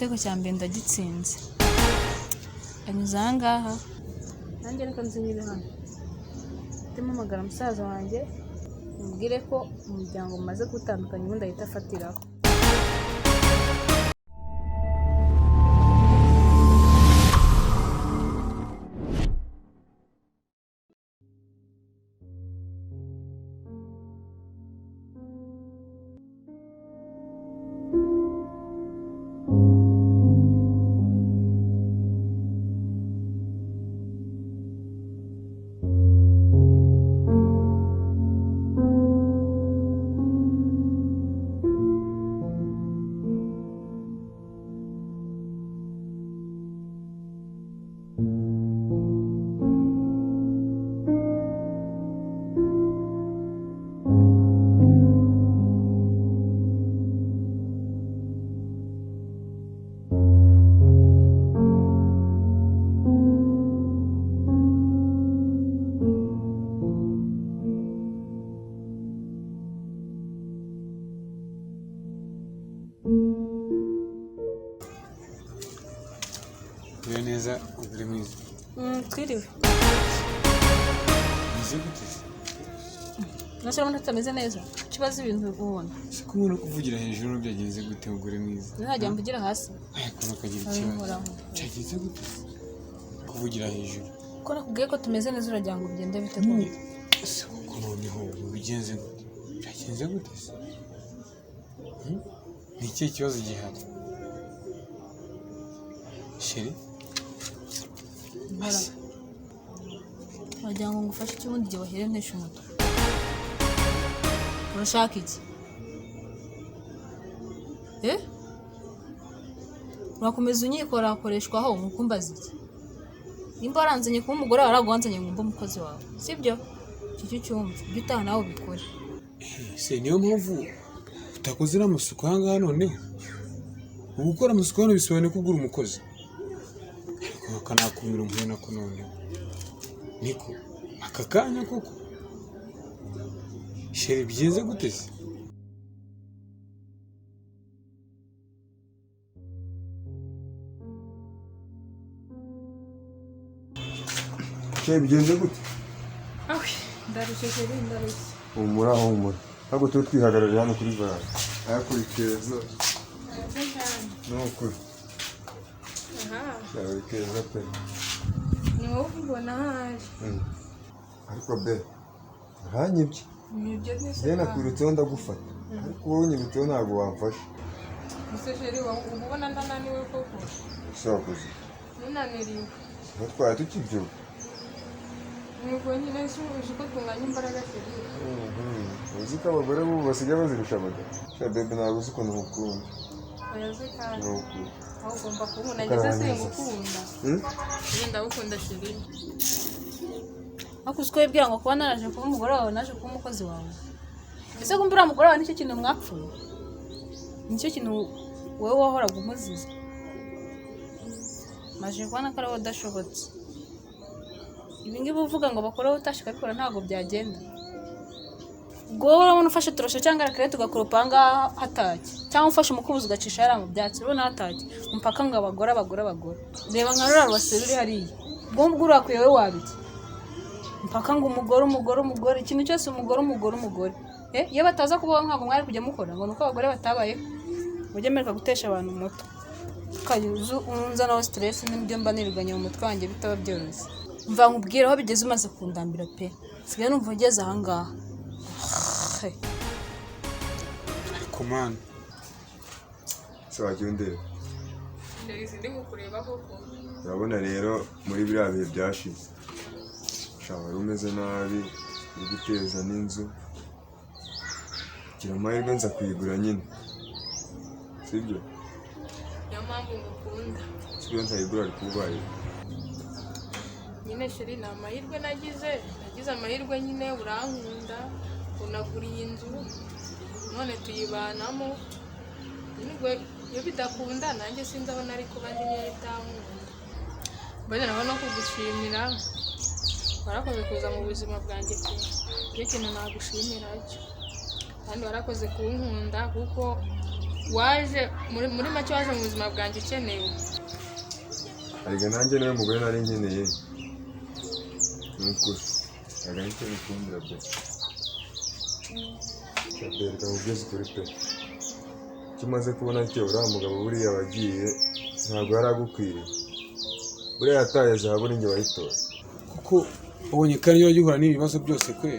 igitego cya mbere ndagitsinze anyuze aha ngaha nanjye reka nzinyire hano mpamagara musaza wanjye mubwire ko umuryango umaze gutandukanya ubundi ahita afatiraho. neza uri mwiza. Twiriwe. Bize gute? Nashaka natameze neza. Kibazo ibintu ubona. Siko umuntu kuvugira hejuru byagenze gute ugure mwiza? Ntajya mvugira hasi. Kuno kagira ikibazo. Cyagenze gute? Kuvugira hejuru. Ko nakubwiye ko tumeze neza urajya ngo ugende bite ko. Siko noneho bigenze gute? Cyagenze gute? Ni iki kibazo gihari? Sheri? Mbara. Wagira ngo ngufashe ikibundi gihe wahere ntesha umutwe. Urashaka iki? Urakomeza unyikora akoreshwaho mukumbaza iki? Nimba waranzanye kuba umugore waraguhanzanye ngo mbe umukozi wawe. Sibyo? Iki cyumva. Ibyo utaha nawe ubikore. Se niyo mpamvu utakoze n'amasuku aha ngaha noneho. Gukora amasuku hano bisobanuye ko ugura umukozi. Ariko kanakumira umuhe nako noneho. Niko aka kanya koko. Sheri bigenze gute se? Sheri bigenze gute? Ndarushye Sheri ndarushye. Humura. Ntabwo turi twihagarariye hano kuri bara. Ayakurikiye zose. Nukuri. Yawe keza pe. Ni wowe ubona haje. Ariko be. Hanyibye. Nibyo nese. Njye nakwirutseho ndagufata. Ariko wowe unyibutseho ntabwo wamfasha. Ese Sheri ubona ndananiwe koko. Sakoze. Nunaniriwe. Natwaye tukibyo. Nuko nyine uje ko tunganya imbaraga Sheri. Uzi ko abagore bo basigaye bazirusha abagabo. Bebe ntabwo uzi ukuntu mukunda. Oyaze kandi. Nukuri. Aho ugomba kubona ngeze se ngukunda. Ndagukunda Sheri. Akuziko yibwira ngo kuba naraje kuba umugore wawe naje kuba umukozi wawe. Ese kumbura umugore wawe nicyo kintu mwapfuye? Nicyo kintu wowe wahoraga umuziza. Maje kubona ko ari wowe udashobotse. Ibi ngibi uvuga ngo bakoreho utashika bikora ntabwo byagenda. Ubwo wowe urabona ufashe turoshe cyangwa rakirete ugakoropa ngaha hataki. Cyangwa ufashe umukubuzi ugacisha yari mu byatsi urabona hataki. Mpaka ngo abagore. Reba nka rura rwase ruri hariya. Ubwo urakwiye wowe wabiki. Mpaka ngo umugore ikintu cyose umugore. Iyo bataza kubaho ntabwo mwari kujya mukora ngo nuko abagore batabayeho. Mujye mereka gutesha abantu umuto. Kayuzu unza no stress n'ibyo mba niriganye mu mutwe wanjye bitaba byoroshye. Mva nkubwira aho bigeze umaze kundambira pe. Sigaye numva ugeze aha ngaha. Ariko man. Sawa cyondere. Ndi mukureba koko. Urabona rero muri biriya bihe byashize. Wari umeze nabi uri guteza n'inzu gira amahirwe nza kuyigura nyine sibyo Niyo mpamvu ngukunda sibyo ntayigura ari kubaye nyine Sheri ni amahirwe nagize amahirwe nyine urankunda unaguriye inzu none tuyibanamo nibwo iyo bidakunda nanjye sinzi aho nari kuba ndi nyitankunda mbona nabona kugushimira warakoze kuza mu buzima bwanjye pe ikintu nagushimira cyo kandi warakoze kunkunda kuko waje muri make waje mu buzima bwanjye ukeneye. ariko nanjye niwe mugore nari nkeneye n'ukuri aga nicyo bikundira pe cyabere kamugeze kuri pe kimaze kubona cyo uriya mugabo buriya wagiye ntabwo yari agukwiriye buriya yataye zahabu ninjye wayitora kuko ubonye kandi iyo gihura n'ibibazo byose kwe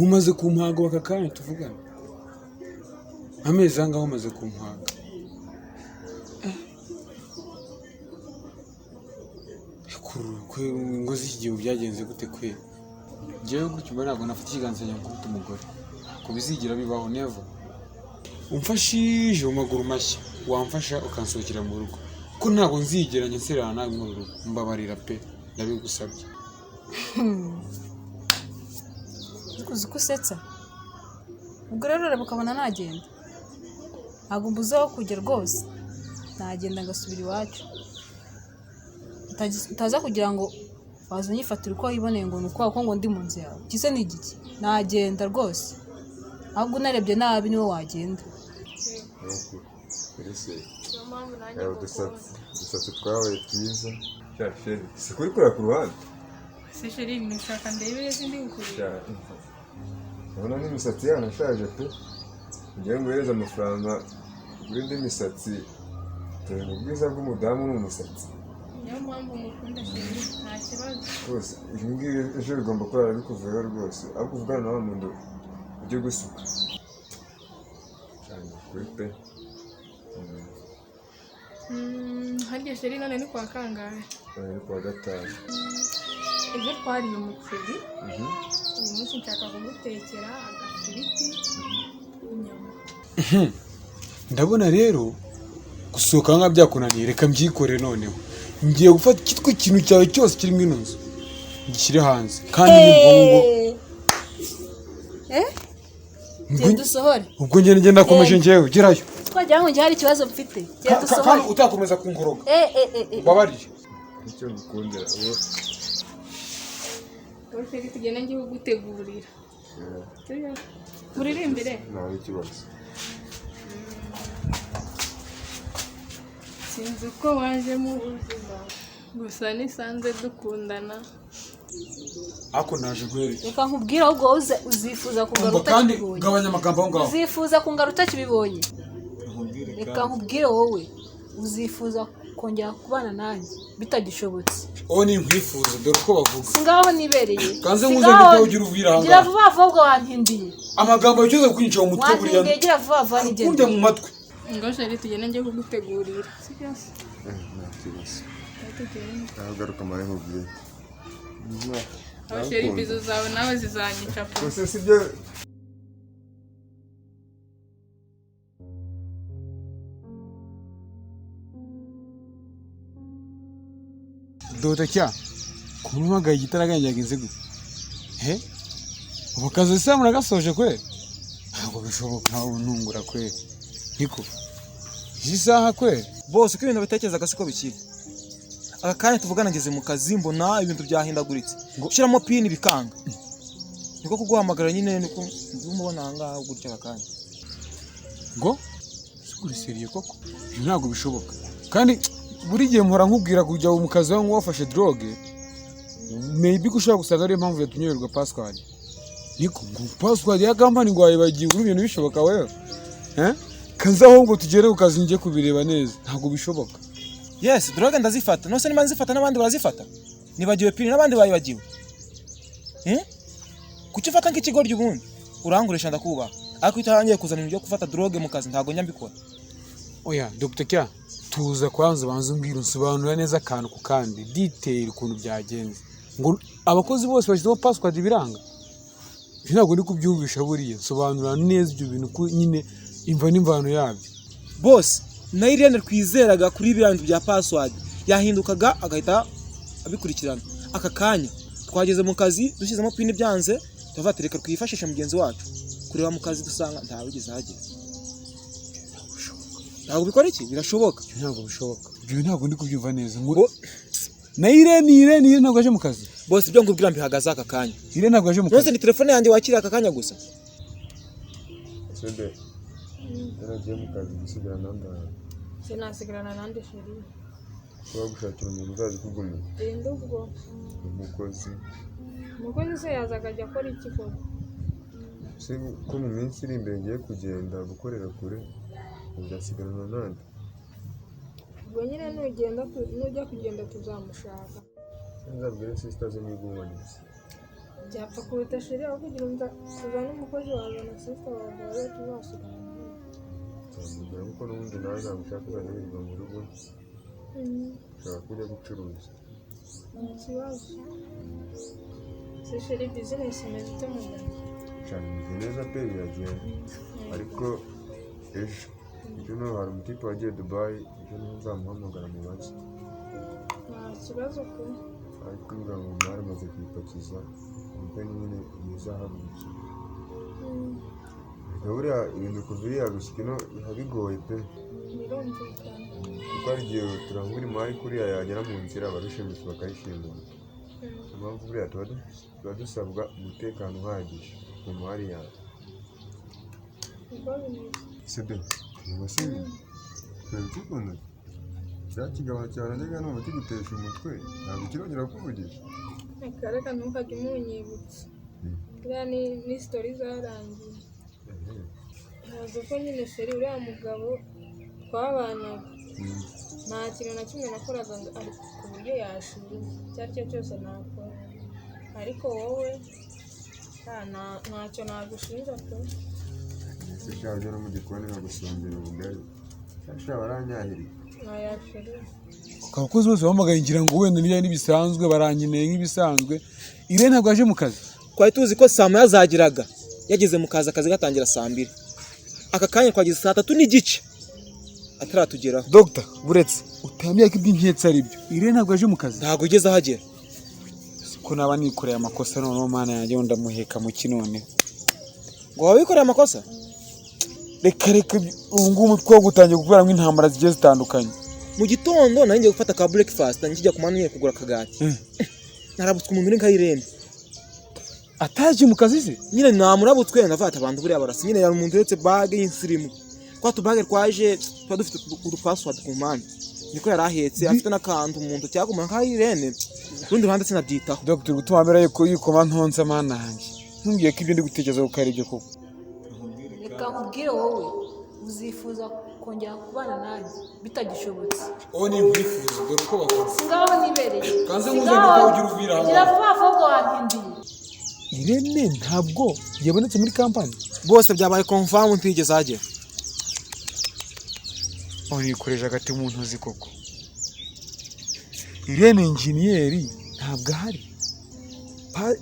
umaze kumpaga aka kanya tuvugana amezi angahe umaze kumpaga ngo z'iki gihe byagenze gute kwe njyewe gutyo ntabwo nafata ikiganza cyanjye ngo umugore ko bizigira bibaho never umfashije mu maguru mashya wamfasha ukansohokera mu rugo ko ntabwo nzigeranya nserana nawe mu rugo mbabarira pe ndabigusabye. Uzi ko usetsa ubwo rero reba ukabona nagenda ntabwo mbuzeho kujya rwose nagenda ngasubira iwacu utaza kugira ngo waza unyifatira uko wiboneye ngo ni uko ngo ndi mu nzu yawe kise ni igiki nagenda rwose ahubwo unarebye nabi niwe wagenda. udusatsi twabaye twiza si kuri kureba ku ruhande se sheri nishaka ndebe sindi gukurira urabona n'imisatsi yanashaje pe ngiye nguhereza amafaranga kuri indi misatsi dore ubwiza bw'umudamu n'umusatsi niyo mpamvu mukunda sheri nta kibazo rwose ibi ngibi ejo bigomba kurara bikuvuyeho rwose ahubwo uvugana na wa muntu ujye gusuka cyane kuri pe harya sheri none ni kwa kangahe? ni kuwa gatanu. Ejo twariye umuceri uyu munsi nshaka kugutekera agafiriti inyama. Ndabona rero gusohoka nka byakunaniye reka mbyikore noneho ngiye gufata kitwe ikintu cyawe cyose kiri mu nzu gishyire hanze kandi n'ubwongo genda usohore ubwo ngende nakomeje ngewe gerayo twagira ngo hari ikibazo mfite genda usohore kandi utakomeza kunkoroga babarije icyo ngukundira uwo Sheri tugenda ngiye kugutegurira uririmbire nta n'ikibazo sinzi uko waje mu buzima gusa nisanze dukundana ako naje guhereza reka nkubwire ahubwo uzifuza kungaruta kandi kibibonye gabanya amagambo aho ngaho uzifuza kungaruta kibibonye reka nkubwire wowe uzifuza kongera kubana nanjye bitagishobotse uwo ni nkwifuza dore uko bavuga singaho nibereye kanze nkuze ngo ugira ubwira hanga gira vuba vuba ubwo wantindiye amagambo yose kwinjira mu mutwe buriya wantindiye gira vuba vuba nigende kunde mu matwi ngo sheri tugende ngiye kugutegurira sibyo nta kibazo agaruka mare nkubwiye aho sheri bizo zawe nawe zizanyica po gusa sibyo doda cya kumumagaye igitaraganyaga inzigo ubu kazi se muragasoje kwe ntabwo bishoboka ntungura kwe niko iyi saha kwe bose uko ibintu bitekerezaga siko bikiri aka kanya tuvugana ngeze mu kazi mbona ibintu byahindaguritse ushyiramo pini bikanga niko kuguhamagara nyine niko ndumubona aha ngaha gutya aka kanya ngo sikuriseriye koko ibi ntabwo bishoboka kandi buri gihe mpora nkubwira kujya mu kazi wawe wafashe droge maybe ushobora gusanga ariyo mpamvu yatunyoherwa Pascal niko ngo Pascal ya company ngo wayibagiye uri ibintu bishoboka wewe kanza ahubwo tugere ku kazi ngiye kubireba neza ntabwo bishoboka. Yes, droge ndazifata nose niba nzifata n'abandi barazifata nibagiwe pini n'abandi bayibagiwe kuki ufata nk'ikigoryi ubundi urangurisha ndakubaha ariko utarangiye kuzana ibyo gufata droge mu kazi ntabwo nyambikora. Oya Dr. Kya tuza kwanza banze umbwira unsobanura neza akantu ku kandi detail ukuntu byagenze ngo abakozi bose bashyizeho password biranga ntabwo ndi kubyumvisha buriya sobanura neza ibyo bintu ko nyine imva n'imvano yabyo boss na Irene twizeraga kuri ibintu bya password yahindukaga agahita abikurikirana aka kanya twageze mu kazi dushyizemo pini byanze tuvatereka twifashisha mugenzi wacu kureba mu kazi dusanga ntawigeze hagera. Ntabwo bikora iki birashoboka ntabwo bishoboka ibyo ntabwo ndi kubyumva neza ngo na Irene ntabwo aje mu kazi boss ibyo ngubwira mbihagaze aka kanya Irene ntabwo aje mu kazi nose ni telefone yanjye wakira aka kanya gusa sede yaragiye mu kazi gusigarana n'abantu sinasigarana nande sheri kuba gushakira umuntu uzazi kugumira genda ubwo umukozi se yazaga ajya akora iki koko se ko mu minsi iri imbere ngiye kugenda gukorera kure uzasigarana nande ubwo nyine nujya kugenda tuzamushaka nzabwire sister ze niba ubonetse byapfa kuruta sheri aho kugira ngo tuzane umukozi wawe na sister wawe tuzasigana nzamubwira kuko n'ubundi nawe ntabwo ushaka kuzajya wirirwa mu rugo ushaka kujya gucuruza ikibazo se sheri bizinesi imeze ite mu Rwanda cyane imeze neza pe biragenda ariko ejo no hari umutipe wagiye Dubai ejo niho nzamuhamagara mubaze nta kibazo pe ariko mbwa ngo baramaze kuyipakiza ubwo nyine bizahagurukira buriya ibintu kuva iriya gushyika ino biba bigoye pe birumvikana kuko hari igihe turangura imari kuriya yagera mu nzira abarushimusi bakayishimura niyo mpamvu buriya tuba dusabwa umutekano uhagije mu mari yawe ubwo bimeze sebe umusore turabikunda cya kigabo cyane njyaga numva kigutesha umutwe ntabwo kirongera kuvugisha reka ntukajye umunyibutsa iriya ni sitori zarangiye ntazi ko nyine sheri uriya mugabo twabanaga nta kintu na kimwe nakoraga ku buryo yashira icyo ari cyo cyose nakora ariko wowe ntacyo nagushinja pe ese shaka ujya no mu gikoni nkagusongera ubugari shaka baranyahiriye ntayashira abakozi bose bahamagaye ngira ngo wenda n'ibya n'ibisanzwe barankeneye nk'ibisanzwe Irene ntabwo yaje mu kazi twari tuzi ko saa moya zagiraga yageze mu kazi akazi gatangira saa 2 aka kanya twageze saa 3 n'igice ataratugeraho Dr buretse utambye ko iby'inketse ari byo Irene ntabwo yaje mu kazi ntabwo ugeze ahagera ko naba nikoreye amakosa noneho mana yanjye wenda muheka mu kinone ngo wabikoreye amakosa reka ubu ngubu two gutangiye gukora nk'intambara zigiye zitandukanye mu gitondo nari ngiye gufata ka breakfast njya ku manu kugura akagati narabutswe umuntu uri nka Irene ataje mu kazi se nyine namurabutswe ndavata abantu buriya barasi nyine yari umuntu uretse bag y'insirimu kwa tubage twaje twa dufite password ku mpande niko yari ahetse afite n'akantu umuntu cyaguma nka Irene rundi ruhande sinabyitaho Dr gutuma mbere yuko yikoma ntonza mana yanjye ntumbwiye ko ibyo ndi gutekereza ko ari byo koko reka nkubwire wowe uzifuza kongera kubana nanjye bitagishobotse uwo ni ibyifuzo dore uko bakoze singaho nibereye kanze muze nuko ugira ubwira gira vuba vuba wampindiye Irene ntabwo yabonetse muri kampani bose byabaye confirm ntigeze agera yikoreje agati mu ntozi koko Irene engineer ntabwo ahari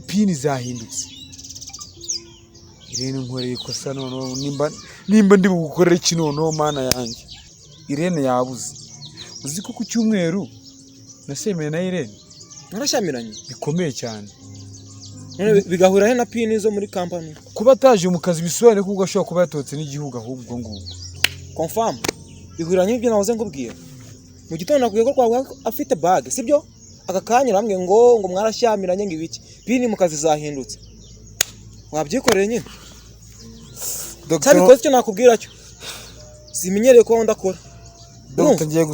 pini zahindutse Irene nkoreye ikosa noneho nimba ndi bugukorera iki noneho mana yanjye Irene yabuze uzi ko ku cyumweru nasemeye na Irene narashyamiranye bikomeye cyane bigahura he na pini zo muri company kuba ataje mu kazi bisobanuye ko ashobora kuba yatotse n'igihugu ahubwo ngubwo confirm bihuranye n'ibyo nahoze ngubwiye mu gitondo nakubwiye ko twavuga afite bag sibyo aka kanya rambwiye ngo mwarashyamiranye ngo ibiki pini mu kazi zahindutse wabyikoreye nyine cyabikoze cyo nakubwira cyo simenyereye ko ndakora Dr ngiye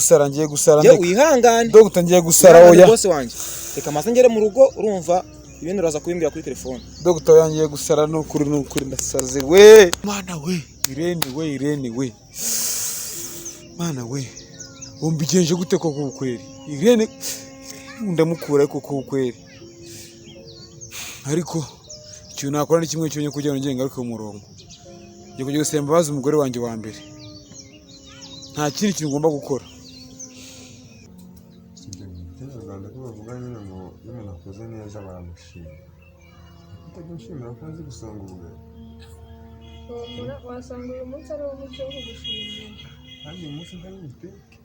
gusara ye wihangane Dr ngiye gusara oya bose wanjye reka maze ngere mu rugo urumva ibindi uraza kubimbira kuri telefone Dr yangiye gusara n'ukuri ndasaze we mana we Irene we mana we umbigenje gute koko ukweri Irene ndamukura koko ukweri ariko icyo nakora ni kimwe cyonye kugira ngo ngenge ngaruke mu murongo ngiye kujya gusemba baza umugore wanjye wa mbere nta kindi kintu ngomba gukora Rwanda ko bavuga nyine ngo iyo umuntu akoze neza baramushima utajya ushimira ko azi gusanga ubugari wasanga uyu munsi ari wo muco wo kugushimira kandi uyu munsi ntari buteke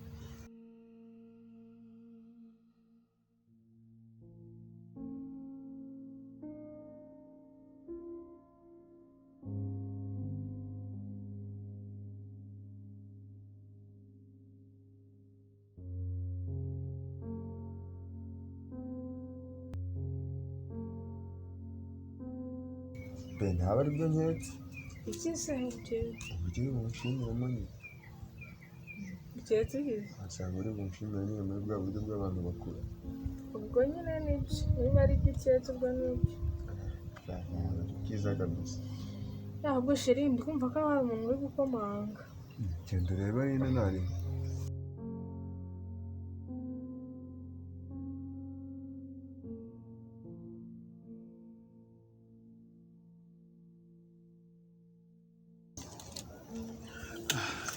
pe ntaba ari byo nketse iki se ugiye bumushimira mani uketse iki wasanga uri bumushimira nyine muri bwa buryo bw'abantu bakuru ubwo nyine nibyo niba ari byo uketse ubwo nibyo byiza kabisa ntabwo sheri ndi kumva ko hari umuntu uri gukomanga genda ureba nyine ntari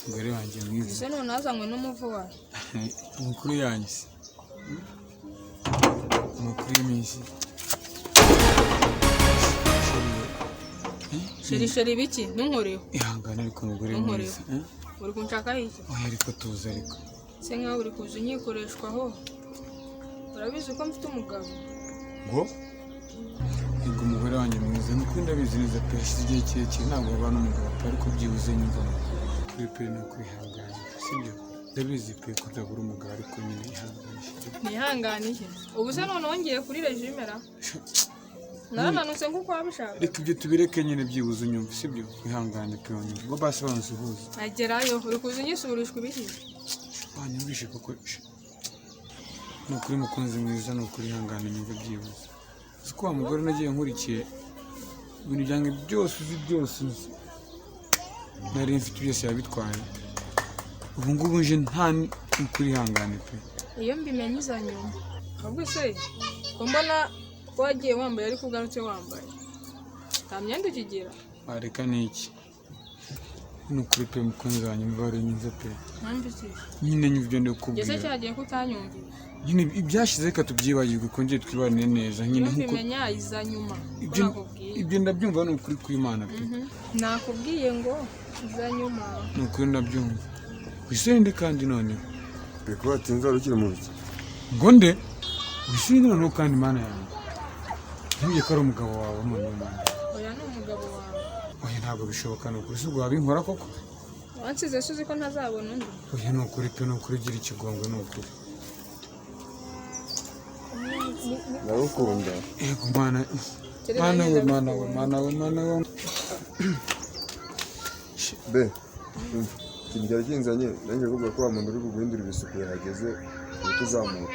umugore wanjye mwiza ese none azanywe n'umuvu wawe umukuru yanjye se umukuru y'iminsi sheri biki ntunkoreho ihangane ariko umugore mwiza uri kunshakaho iki oya ariko tuzi ariko se nkaho uri kuza unyikoreshwaho urabizi ko mfite umugabo ngo yego umugore wanjye mwiza nuko ndabizi neza pe hashize igihe kirekire ntabwo babana n'umugabo pe ariko byibuze nyumva kuri pe no kwihangana sibyo ndabizi pe kutabura umugabo ariko nyine ihanganishe nihanganiye ubu se none wongeye kuri regime ra narananutse nk'uko wabishaka reka ibyo tubireke nyine byibuze unyumva sibyo wihangane pe wanyumva ngo basi bansuhuze agerayo uri kuza unyisurishwa ibiki wanyumvishe koko ni ukuri mukunzi mwiza ni ukuri ihangane nyumva byibuze uzi ko wa mugore nagiye nkurikiye ibintu byanjye byose uzi byose uzi nari mfite byose yabitwaye ubu ngubu nje nta ukuri ihangane pe iyo mbimenye iza nyuma ahubwo se ko mbona wagiye wambaye ariko ugarutse wambaye nta myenda ukigira wareka n'iki ni ukuri pe mukunzi wanjye mbare nyumva pe mpamvu iki nyine nyumva ibyo ndi ese kukubwira cyagiye kutanyumvira nyine ibyashize reka tubyibagirwe twongere twibanire neza nyine iyo nkuko mbimenya iza nyuma ibyo nakubwiye ibyo ndabyumva ni ukuri kw'Imana pe nakubwiye ngo iza nyuma ni ukuri ndabyumva wisende kandi none reka watinze wari ukiri mu biki ngo nde wisende noneho kandi Mana yanjye ntuye ko ari umugabo wawe noneho Mana oya ni umugabo wawe oya ntabwo bishoboka ni ukuri si ubwo wabinkora koko wansize se uzi ko ntazabona undi oya ni ukuri pe ni ukuri ugira ikigongwe ni ukuri ndagukunda yego Mana Mana we Mana we Mana we Mana we be ikintu cyari kinzanye nanjye kuvuga ko wa muntu uri buguhindura ibisuku yahageze uhita uzamuka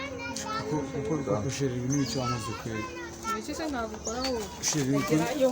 kuko bikakushera ibintu icyo wamaze kwera iki se ntabwo ukora wowe sheri agerayo